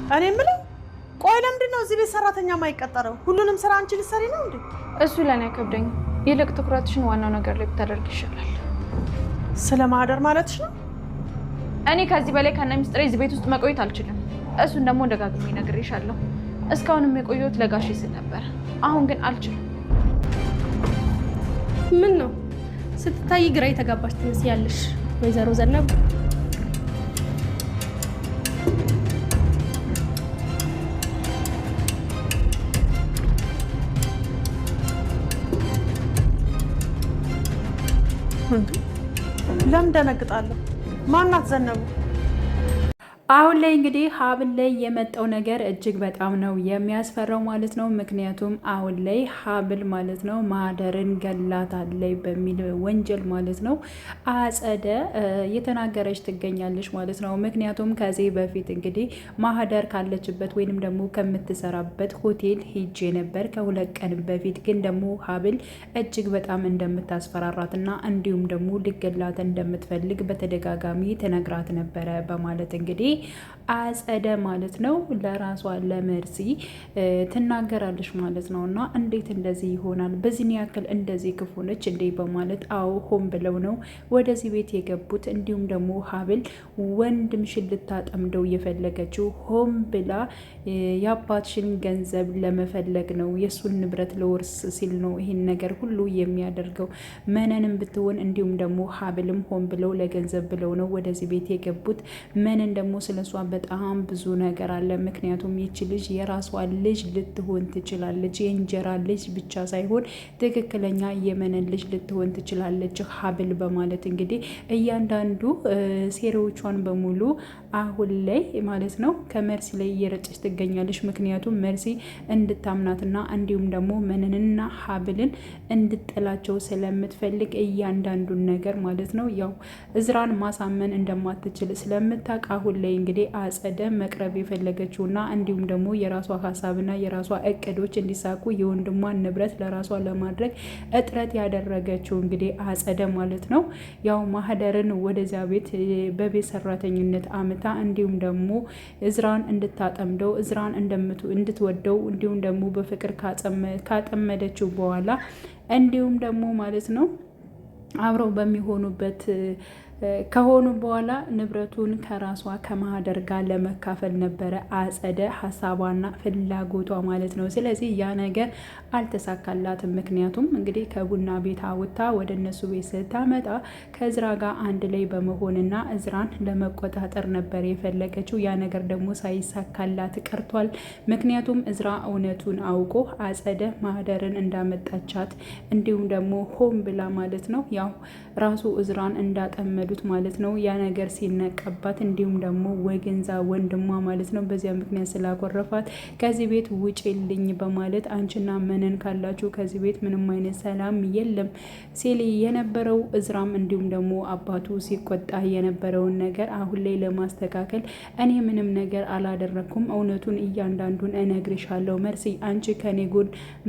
እኔ የምለው ቆይ ለምንድን ነው እዚህ ቤት ሰራተኛ ማይቀጠረው? ሁሉንም ስራ አንቺ ልትሰሪ ነው እንዴ? እሱ ለኔ አይከብደኝ። ይልቅ ትኩረትሽን ዋናው ነገር ላይ ብታደርግ ይሻላል። ስለ ማህደር ማለትሽ ነው? እኔ ከዚህ በላይ ከነ ሚስጥሬ እዚህ ቤት ውስጥ መቆየት አልችልም። እሱን ደግሞ ደጋግሜ ነግሬሻለሁ። እስካሁንም የቆየሁት ለጋሼ ስል ነበር። አሁን ግን አልችልም። ምን ነው ስትታይ ግራ የተጋባሽ ትመስያለሽ ወይዘሮ ዘነብ። ለምን ደነግጣለሁ? ማናት ዘነቡ? አሁን ላይ እንግዲህ ሀብል ላይ የመጣው ነገር እጅግ በጣም ነው የሚያስፈራው ማለት ነው። ምክንያቱም አሁን ላይ ሀብል ማለት ነው ማህደርን ገላታለች በሚል ወንጀል ማለት ነው አጸደ እየተናገረች ትገኛለች ማለት ነው። ምክንያቱም ከዚህ በፊት እንግዲህ ማህደር ካለችበት ወይንም ደግሞ ከምትሰራበት ሆቴል ሄጄ ነበር ከ2 ቀን በፊት። ግን ደግሞ ሀብል እጅግ በጣም እንደምታስፈራራትና እንዲሁም ደግሞ ልገላት እንደምትፈልግ በተደጋጋሚ ትነግራት ነበረ በማለት እንግዲህ አጸደ ማለት ነው ለራሷ ለመርሲ ትናገራለች ማለት ነው። እና እንዴት እንደዚህ ይሆናል? በዚህ ያክል እንደዚህ ክፉ ነች እንዴ? በማለት አዎ ሆን ብለው ነው ወደዚህ ቤት የገቡት። እንዲሁም ደግሞ ሀብል ወንድምሽን ልታጠምደው የፈለገችው ሆን ብላ የአባትሽን ገንዘብ ለመፈለግ ነው፣ የእሱን ንብረት ለውርስ ሲል ነው ይህን ነገር ሁሉ የሚያደርገው። መነንም ብትሆን እንዲሁም ደግሞ ሀብልም ሆን ብለው ለገንዘብ ብለው ነው ወደዚህ ቤት የገቡት። መነን ደግሞ ስለሷ በጣም ብዙ ነገር አለ። ምክንያቱም ይቺ ልጅ የራሷ ልጅ ልትሆን ትችላለች። የእንጀራ ልጅ ብቻ ሳይሆን ትክክለኛ የመነን ልጅ ልትሆን ትችላለች ሀብል በማለት እንግዲህ እያንዳንዱ ሴራዎቿን በሙሉ አሁን ላይ ማለት ነው ከመርሲ ላይ እየረጨች ትገኛለች። ምክንያቱም መርሲ እንድታምናትና እንዲሁም ደግሞ መነንና ሀብልን እንድጠላቸው ስለምትፈልግ እያንዳንዱን ነገር ማለት ነው ያው እዝራን ማሳመን እንደማትችል ስለምታውቅ አሁን ላይ እንግዲህ አጸደ መቅረብ የፈለገችውና እንዲሁም ደግሞ የራሷ ሀሳብና የራሷ እቅዶች እንዲሳኩ የወንድሟን ንብረት ለራሷ ለማድረግ እጥረት ያደረገችው እንግዲህ አጸደ ማለት ነው ያው ማህደርን ወደዚያ ቤት በቤት ሰራተኝነት አምታ እንዲሁም ደግሞ እዝራን እንድታጠምደው እዝራን እንድትወደው እንዲሁም ደግሞ በፍቅር ካጠመደችው በኋላ እንዲሁም ደግሞ ማለት ነው አብረው በሚሆኑበት ከሆኑ በኋላ ንብረቱን ከራሷ ከማህደር ጋር ለመካፈል ነበረ አጸደ ሀሳቧና ፍላጎቷ ማለት ነው። ስለዚህ ያ ነገር አልተሳካላትም። ምክንያቱም እንግዲህ ከቡና ቤት አውጥታ ወደ እነሱ ቤት ስታመጣ ከእዝራ ጋር አንድ ላይ በመሆንና እዝራን ለመቆጣጠር ነበር የፈለገችው። ያ ነገር ደግሞ ሳይሳካላት ቀርቷል። ምክንያቱም እዝራ እውነቱን አውቆ አጸደ ማህደርን እንዳመጣቻት እንዲሁም ደግሞ ሆን ብላ ማለት ነው ያው ራሱ እዝራን እንዳጠመዱት ማለት ነው ያ ነገር ሲነቀባት እንዲሁም ደግሞ ወገንዛ ወንድሟ ማለት ነው በዚያ ምክንያት ስላኮረፋት ከዚህ ቤት ውጪልኝ በማለት አንቺና መነን ካላችሁ ከዚህ ቤት ምንም አይነት ሰላም የለም ሲል የነበረው እዝራም እንዲሁም ደግሞ አባቱ ሲቆጣ የነበረውን ነገር አሁን ላይ ለማስተካከል እኔ ምንም ነገር አላደረኩም፣ እውነቱን እያንዳንዱን እነግርሻለሁ፣ መርሲ አንቺ ከኔ ጎን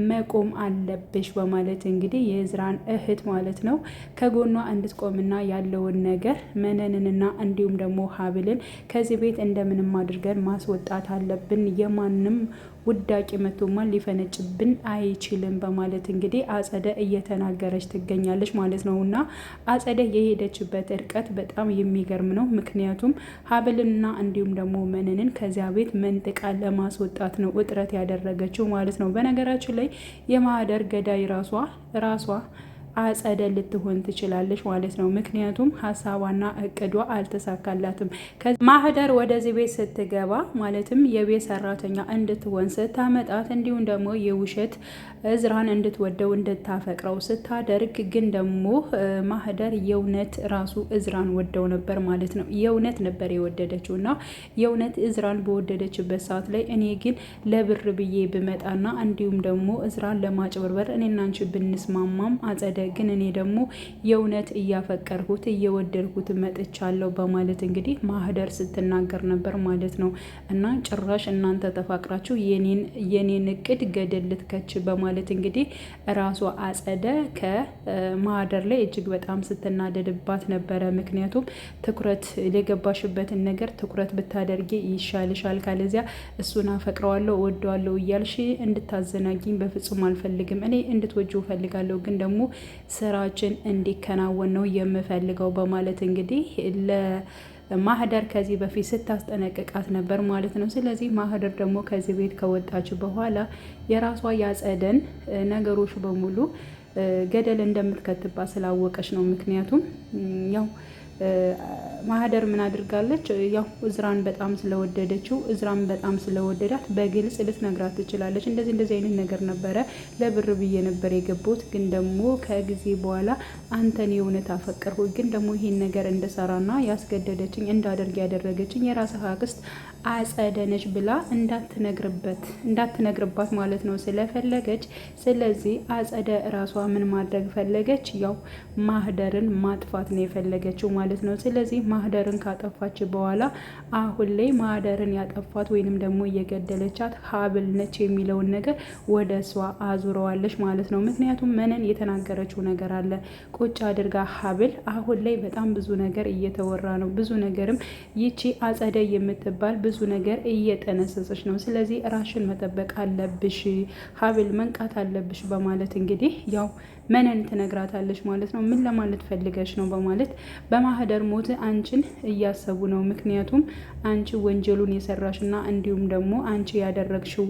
መቆም አለብሽ በማለት እንግዲህ የእዝራን እህት ማለት ነው ከጎኗ እንድትቆምና ያለውን ነገር መነንንና እንዲሁም ደግሞ ሀብልን ከዚህ ቤት እንደምንም አድርገን ማስወጣት አለብን፣ የማንም ውዳቂ መቶማን ሊፈነጭብን አይችልም በማለት እንግዲህ አጸደ እየተናገረች ትገኛለች ማለት ነው። እና አጸደ የሄደችበት እርቀት በጣም የሚገርም ነው። ምክንያቱም ሀብልንና እንዲሁም ደግሞ መነንን ከዚያ ቤት መንጥቃ ለማስወጣት ነው እጥረት ያደረገችው ማለት ነው። በነገራችን ላይ የማህደር ገዳይ ራሷ አጸደ ልትሆን ትችላለች ማለት ነው። ምክንያቱም ሀሳቧና እቅዷ አልተሳካላትም። ማህደር ወደዚህ ቤት ስትገባ ማለትም የቤት ሰራተኛ እንድትሆን ስታመጣት እንዲሁም ደግሞ የውሸት እዝራን እንድትወደው እንድታፈቅረው ስታደርግ ግን ደግሞ ማህደር የእውነት ራሱ እዝራን ወደው ነበር ማለት ነው። የእውነት ነበር የወደደችው እና የእውነት እዝራን በወደደችበት ሰዓት ላይ እኔ ግን ለብር ብዬ ብመጣና እንዲሁም ደግሞ እዝራን ለማጭበርበር እኔና አንቺ ብንስማማም አጸደ ግን እኔ ደግሞ የእውነት እያፈቀርኩት እየወደድኩት መጥቻለሁ በማለት እንግዲህ ማህደር ስትናገር ነበር ማለት ነው። እና ጭራሽ እናንተ ተፋቅራችሁ የኔን እቅድ ገደል ልትከች በማለት እንግዲህ ራሷ አጸደ ከማህደር ላይ እጅግ በጣም ስትናደድባት ነበረ። ምክንያቱም ትኩረት የገባሽበትን ነገር ትኩረት ብታደርጊ ይሻልሻል፣ ካለዚያ እሱን አፈቅረዋለሁ እወደዋለሁ እያልሽ እንድታዘናጊኝ በፍጹም አልፈልግም። እኔ እንድትወጂው እፈልጋለሁ፣ ግን ደግሞ ስራችን እንዲከናወን ነው የምፈልገው በማለት እንግዲህ ማህደር ከዚህ በፊት ስታስጠነቅቃት ነበር ማለት ነው። ስለዚህ ማህደር ደግሞ ከዚህ ቤት ከወጣች በኋላ የራሷ ያጸደን ነገሮች በሙሉ ገደል እንደምትከትባት ስላወቀች ነው። ምክንያቱም ያው ማህደር ምን አድርጋለች? ያው እዝራን በጣም ስለወደደችው እዝራን በጣም ስለወደዳት በግልጽ ልትነግራት ትችላለች። እንደዚህ አይነት ነገር ነበረ ለብር ብዬ ነበር የገባሁት፣ ግን ደግሞ ከጊዜ በኋላ አንተን የእውነት አፈቀርኩ፣ ግን ደግሞ ይሄን ነገር እንደሰራና ያስገደደችኝ እንዳደርግ ያደረገችኝ የራስህ አክስት አጸደነች ብላ እንዳትነግርባት ማለት ነው ስለፈለገች። ስለዚህ አጸደ ራሷ ምን ማድረግ ፈለገች? ያው ማህደርን ማጥፋት ነው የፈለገችው ማለት ነው። ስለዚህ ማህደርን ካጠፋች በኋላ አሁን ላይ ማህደርን ያጠፋት ወይንም ደግሞ እየገደለቻት ሀብል ነች የሚለውን ነገር ወደ እሷ አዙረዋለች ማለት ነው። ምክንያቱም መነን የተናገረችው ነገር አለ ቁጭ አድርጋ ሀብል አሁን ላይ በጣም ብዙ ነገር እየተወራ ነው። ብዙ ነገርም ይቺ አጸደ የምትባል ብዙ ነገር እየጠነሰሰች ነው። ስለዚህ ራሽን መጠበቅ አለብሽ፣ ሀብል መንቃት አለብሽ በማለት እንግዲህ ያው መነን ትነግራታለች ማለት ነው። ምን ለማለት ፈልገች ነው በማለት በማህደር ሞት አንቺን እያሰቡ ነው። ምክንያቱም አንቺ ወንጀሉን የሰራሽና እንዲሁም ደግሞ አንቺ ያደረግሽው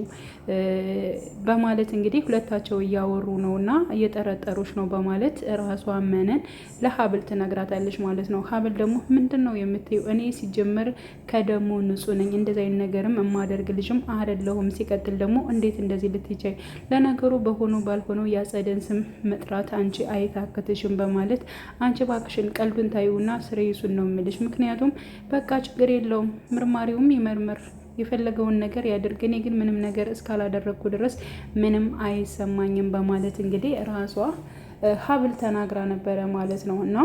በማለት እንግዲህ ሁለታቸው እያወሩ ነውና እየጠረጠሩሽ ነው በማለት ራሷ መነን ለሀብል ትነግራታለች ማለት ነው። ሀብል ደግሞ ምንድን ነው የምትይው? እኔ ሲጀመር ከደሞ ንጹህ ነኝ፣ እንደዚህ አይነት ነገርም የማደርግ ልጅም አይደለሁም። ሲቀጥል ደግሞ እንዴት እንደዚህ ልትይቻይ? ለነገሩ በሆነው ባልሆነው ያጸደን ስም መጥራት አንቺ አይታክትሽም በማለት አንቺ ባክሽን ቀልዱን ታዩና ስሬሱን ነው የምልሽ። ምክንያቱም በቃ ችግር የለውም ምርማሪውም ይመርምር የፈለገውን ነገር ያድርግ፣ እኔ ግን ምንም ነገር እስካላደረግኩ ድረስ ምንም አይሰማኝም በማለት እንግዲህ ራሷ ሀብል ተናግራ ነበረ ማለት ነው። እና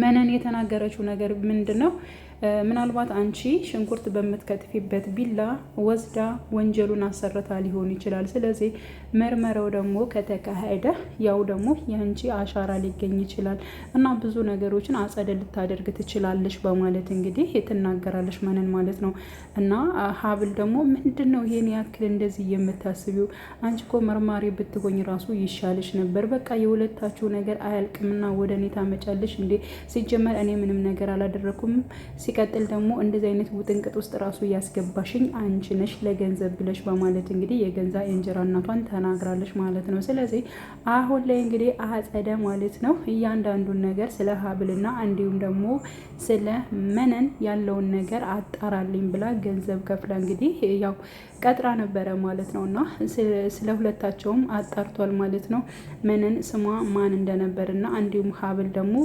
መነን የተናገረችው ነገር ምንድን ነው? ምናልባት አንቺ ሽንኩርት በምትከትፊበት ቢላ ወስዳ ወንጀሉን አሰርታ ሊሆን ይችላል። ስለዚህ መርመራው ደግሞ ከተካሄደ ያው ደግሞ የአንቺ አሻራ ሊገኝ ይችላል እና ብዙ ነገሮችን አጸደ ልታደርግ ትችላለች በማለት እንግዲህ ትናገራለች መነን ማለት ነው። እና ሀብል ደግሞ ምንድን ነው ይሄን ያክል እንደዚህ የምታስቢው? አንቺ እኮ መርማሪ ብትሆኝ ራሱ ይሻልሽ ነበር። በቃ የሁለታችሁ ነገር አያልቅምና ወደ እኔ ታመጫለሽ እንዴ? ሲጀመር እኔ ምንም ነገር አላደረኩም። ሲቀጥል ደግሞ እንደዚህ አይነት ውጥንቅጥ ውስጥ ራሱ እያስገባሽኝ አንቺ ነሽ ለገንዘብ ብለሽ በማለት እንግዲህ የገንዛ የእንጀራ እናቷን ተናግራለች ማለት ነው። ስለዚህ አሁን ላይ እንግዲህ አጸደ ማለት ነው እያንዳንዱን ነገር ስለ ሀብልና እንዲሁም ደግሞ ስለ መነን ያለውን ነገር አጣራልኝ ብላ ገንዘብ ከፍላ እንግዲህ ያው ቀጥራ ነበረ ማለት ነው። እና ስለ ሁለታቸውም አጣርቷል ማለት ነው። መነን ስሟ ማን እንደነበርና እንዲሁም ሀብል ደግሞ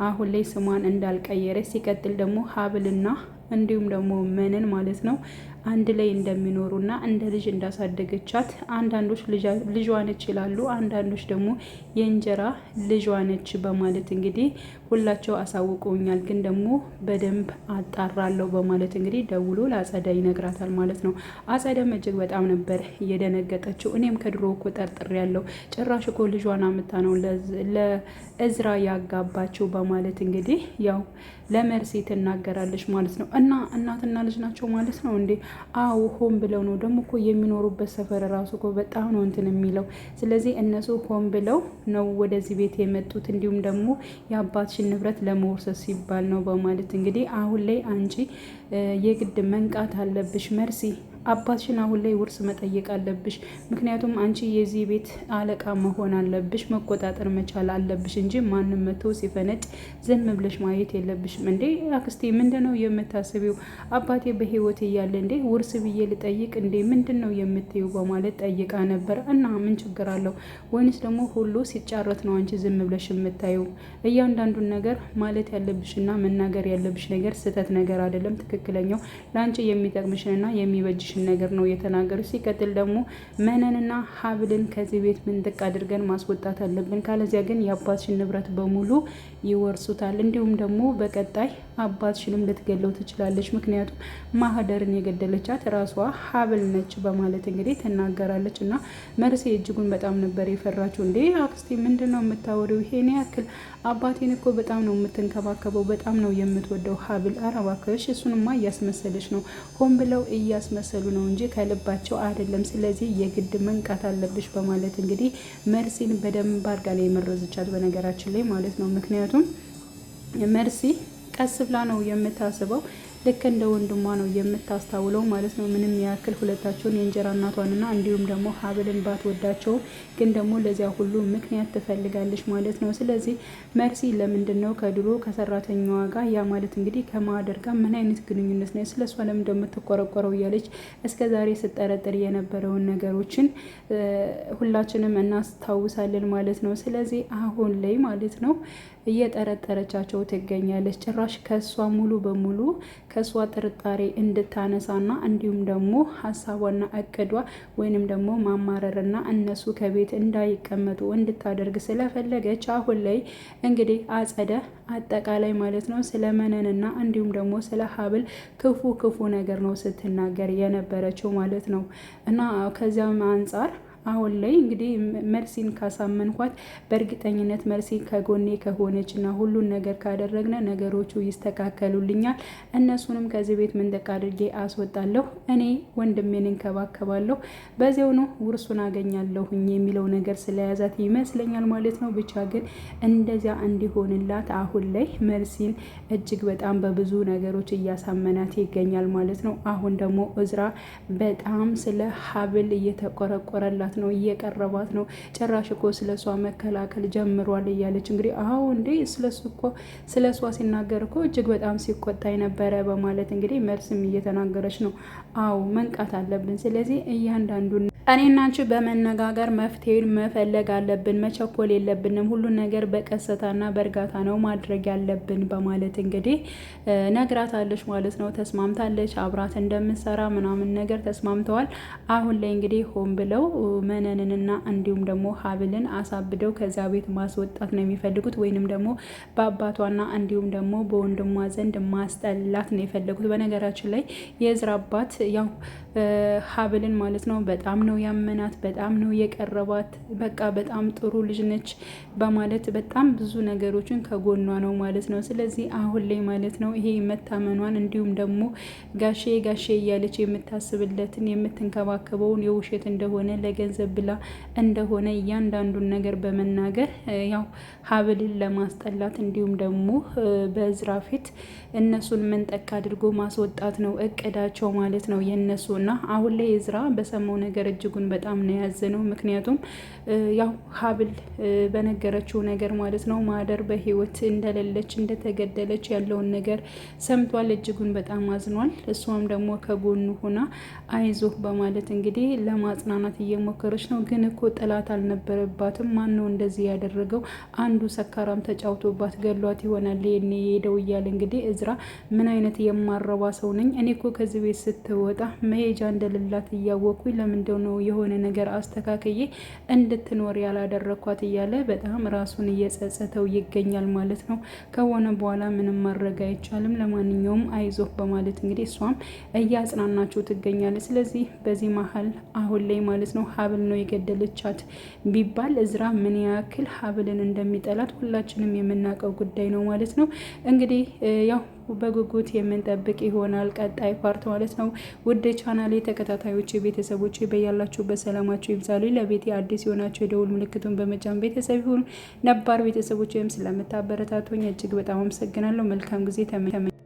አሁን ላይ ስሟን እንዳልቀየረች፣ ሲቀጥል ደግሞ ሀብልና እንዲሁም ደግሞ መነን ማለት ነው አንድ ላይ እንደሚኖሩና እንደ ልጅ እንዳሳደገቻት አንዳንዶች ልጇ ነች ይላሉ፣ አንዳንዶች ደግሞ የእንጀራ ልጇ ነች በማለት እንግዲህ ሁላቸው አሳውቀውኛል፣ ግን ደግሞ በደንብ አጣራለሁ በማለት እንግዲህ ደውሎ ለአጸደ ይነግራታል ማለት ነው። አጸደም እጅግ በጣም ነበር እየደነገጠችው። እኔም ከድሮ እኮ ጠርጥሬ ያለው ጭራሽ እኮ ልጇን አምታ ነው ለእዝራ ያጋባችው በማለት እንግዲህ ያው ለመርሲ ትናገራለች ማለት ነው። እና እናትና ልጅ ናቸው ማለት ነው እንዴ? አዎ ሆን ብለው ነው። ደግሞ እኮ የሚኖሩበት ሰፈር ራሱ እኮ በጣም ነው እንትን የሚለው። ስለዚህ እነሱ ሆን ብለው ነው ወደዚህ ቤት የመጡት፣ እንዲሁም ደግሞ የአባትሽን ንብረት ለመውረስ ሲባል ነው በማለት እንግዲህ አሁን ላይ አንቺ የግድ መንቃት አለብሽ መርሲ፣ አባትሽን አሁን ላይ ውርስ መጠየቅ አለብሽ። ምክንያቱም አንቺ የዚህ ቤት አለቃ መሆን አለብሽ፣ መቆጣጠር መቻል አለብሽ እንጂ ማንም መቶ ሲፈነጭ ዝም ብለሽ ማየት የለብሽም። እንዴ አክስቴ ምንድን ነው የምታስቢው? አባቴ በህይወት እያለ እንዴ ውርስ ብዬ ልጠይቅ እንዴ ምንድን ነው የምትዩ በማለት ጠይቃ ነበር። እና ምን ችግር አለው? ወይንስ ደግሞ ሁሉ ሲጫረት ነው አንቺ ዝም ብለሽ የምታዩ? እያንዳንዱን ነገር ማለት ያለብሽና መናገር ያለብሽ ነገር ስህተት ነገር አይደለም። ትክክለኛው ለአንቺ የሚጠቅምሽንና የሚበጅሽን የሚችል ነገር ነው የተናገሩ። ሲቀጥል ደግሞ መነንና ሀብልን ከዚህ ቤት ምንጥቅ አድርገን ማስወጣት አለብን፣ ካለዚያ ግን የአባትሽን ንብረት በሙሉ ይወርሱታል። እንዲሁም ደግሞ በቀጣይ አባትሽንም ልትገለው ትችላለች፣ ምክንያቱም ማህደርን የገደለቻት ራሷ ሀብል ነች በማለት እንግዲህ ትናገራለች። እና መርሴ እጅጉን በጣም ነበር የፈራችው። እንዴ አክስቴ ምንድን ነው የምታወሪው? ይሄን ያክል አባቴን እኮ በጣም ነው የምትንከባከበው፣ በጣም ነው የምትወደው ሀብል። ኧረ እባክሽ እሱንማ እያስመሰለች ነው፣ ሆን ብለው እያስመሰሉ ነው እንጂ ከልባቸው አይደለም። ስለዚህ የግድ መንቃት አለብሽ በማለት እንግዲህ መርሲን በደንብ አድርጋ ላይ የመረዘቻት በነገራችን ላይ ማለት ነው። ምክንያቱም መርሲ ቀስ ብላ ነው የምታስበው፣ ልክ እንደ ወንድሟ ነው የምታስታውለው ማለት ነው። ምንም ያክል ሁለታቸውን የእንጀራ እናቷንና እንዲሁም ደግሞ ሀብልን ባትወዳቸውም ግን ደግሞ ለዚያ ሁሉ ምክንያት ትፈልጋለች ማለት ነው። ስለዚህ መርሲ ለምንድን ነው ከድሮ ከሰራተኛዋ ጋር ያ ማለት እንግዲህ ከማህደር ጋር ምን አይነት ግንኙነት ነው ስለሷ ለምን እንደምትቆረቆረው እያለች እስከ ዛሬ ስጠረጥር የነበረውን ነገሮችን ሁላችንም እናስታውሳለን ማለት ነው። ስለዚህ አሁን ላይ ማለት ነው እየጠረጠረቻቸው ትገኛለች። ጭራሽ ከሷ ሙሉ በሙሉ ከሷ ጥርጣሬ እንድታነሳና እንዲሁም ደግሞ ሀሳቧና እቅዷ ወይንም ደግሞ ማማረርና እነሱ ከቤት እንዳይቀመጡ እንድታደርግ ስለፈለገች አሁን ላይ እንግዲህ አጸደ አጠቃላይ ማለት ነው ስለ መነንና እንዲሁም ደግሞ ስለ ሀብል ክፉ ነገር ነው ስትናገር የነበረችው ማለት ነው። እና ከዚያም አንጻር አሁን ላይ እንግዲህ መርሲን ካሳመንኳት በእርግጠኝነት መርሲ ከጎኔ ከሆነች እና ሁሉን ነገር ካደረግነ ነገሮቹ ይስተካከሉልኛል፣ እነሱንም ከዚህ ቤት ምንጥቅ አድርጌ አስወጣለሁ፣ እኔ ወንድሜን እንከባከባለሁ፣ በዚያው ነው ውርሱን አገኛለሁኝ የሚለው ነገር ስለያዛት ይመስለኛል ማለት ነው። ብቻ ግን እንደዚያ እንዲሆንላት አሁን ላይ መርሲን እጅግ በጣም በብዙ ነገሮች እያሳመናት ይገኛል ማለት ነው። አሁን ደግሞ እዝራ በጣም ስለ ሀብል እየተቆረቆረላት ነው፣ እየቀረባት ነው። ጭራሽ እኮ ስለሷ መከላከል ጀምሯል እያለች እንግዲህ አዎ እንዴ ስለሱ እኮ ስለሷ ሲናገር እኮ እጅግ በጣም ሲቆጣ ነበረ በማለት እንግዲህ መርስም እየተናገረች ነው። አዎ መንቃት አለብን። ስለዚህ እያንዳንዱን እኔና አንቺ በመነጋገር መፍትሄን መፈለግ አለብን፣ መቸኮል የለብንም። ሁሉን ነገር በቀስታና በእርጋታ ነው ማድረግ ያለብን በማለት እንግዲህ ነግራታለች ማለት ነው። ተስማምታለች፣ አብራት እንደምትሰራ ምናምን ነገር ተስማምተዋል። አሁን ላይ እንግዲህ ሆን ብለው መነንንና እንዲሁም ደግሞ ሀብልን አሳብደው ከዚያ ቤት ማስወጣት ነው የሚፈልጉት፣ ወይንም ደግሞ በአባቷና እንዲሁም ደግሞ በወንድሟ ዘንድ ማስጠላት ነው የፈለጉት። በነገራችን ላይ የእዝራ አባት ያው ሀብልን ማለት ነው በጣም ነው ያመናት፣ በጣም ነው የቀረባት፣ በቃ በጣም ጥሩ ልጅ ነች በማለት በጣም ብዙ ነገሮችን ከጎኗ ነው ማለት ነው። ስለዚህ አሁን ላይ ማለት ነው ይሄ መታመኗን እንዲሁም ደግሞ ጋሼ እያለች የምታስብለትን የምትንከባከበውን የውሸት እንደሆነ ለገንዘብ ብላ እንደሆነ እያንዳንዱን ነገር በመናገር ያው ሀብልን ለማስጠላት እንዲሁም ደግሞ በእዝራ ፊት እነሱን መንጠቅ አድርጎ ማስወጣት ነው እቅዳቸው ማለት ነው የነሱ። እና አሁን ላይ እዝራ በሰማው ነገር እጅጉን በጣም ነው ያዘነው። ምክንያቱም ያው ሀብል በነገረችው ነገር ማለት ነው ማህደር በህይወት እንደሌለች እንደተገደለች ያለውን ነገር ሰምቷል። እጅጉን በጣም አዝኗል። እሷም ደግሞ ከጎኑ ሆና አይዞህ በማለት እንግዲህ ለማጽናናት እየሞከረች ነው። ግን እኮ ጥላት አልነበረባትም። ማን ነው እንደዚህ ያደረገው? አንዱ ሰካራም ተጫውቶባት ገሏት ይሆናል የኔ ሄደው እያለ እንግዲህ እዝራ ምን አይነት የማረባ ሰው ነኝ እኔ እኮ ከዚህ ቤት ስትወጣ መሄጃ እንደሌላት እያወቅኩኝ ለምንድን ነው የሆነ ነገር አስተካክዬ እንድትኖር ያላደረኳት እያለ በጣም ራሱን እየጸጸተው ይገኛል ማለት ነው። ከሆነ በኋላ ምንም ማድረግ አይቻልም። ለማንኛውም አይዞህ በማለት እንግዲህ እሷም እያጽናናቸው ትገኛለች። ስለዚህ በዚህ መሀል አሁን ላይ ማለት ነው ሀብል ነው የገደለቻት ቢባል እዝራ ምን ያክል ሀብልን እንደሚጠላት ሁላችንም የምናውቀው ጉዳይ ነው ማለት ነው። እንግዲህ ያው በጉጉት የምንጠብቅ ይሆናል ቀጣይ ፓርት ማለት ነው። ውድ ቻናሌ ተከታታዮች ቤተሰቦች በያላችሁ በሰላማችሁ ይብዛሉ። ለቤቴ አዲስ የሆናችሁ የደውል ምልክቱን በመጫን ቤተሰብ ይሁኑ። ነባር ቤተሰቦች ወይም ስለምታበረታቱኝ እጅግ በጣም አመሰግናለሁ። መልካም ጊዜ ተመ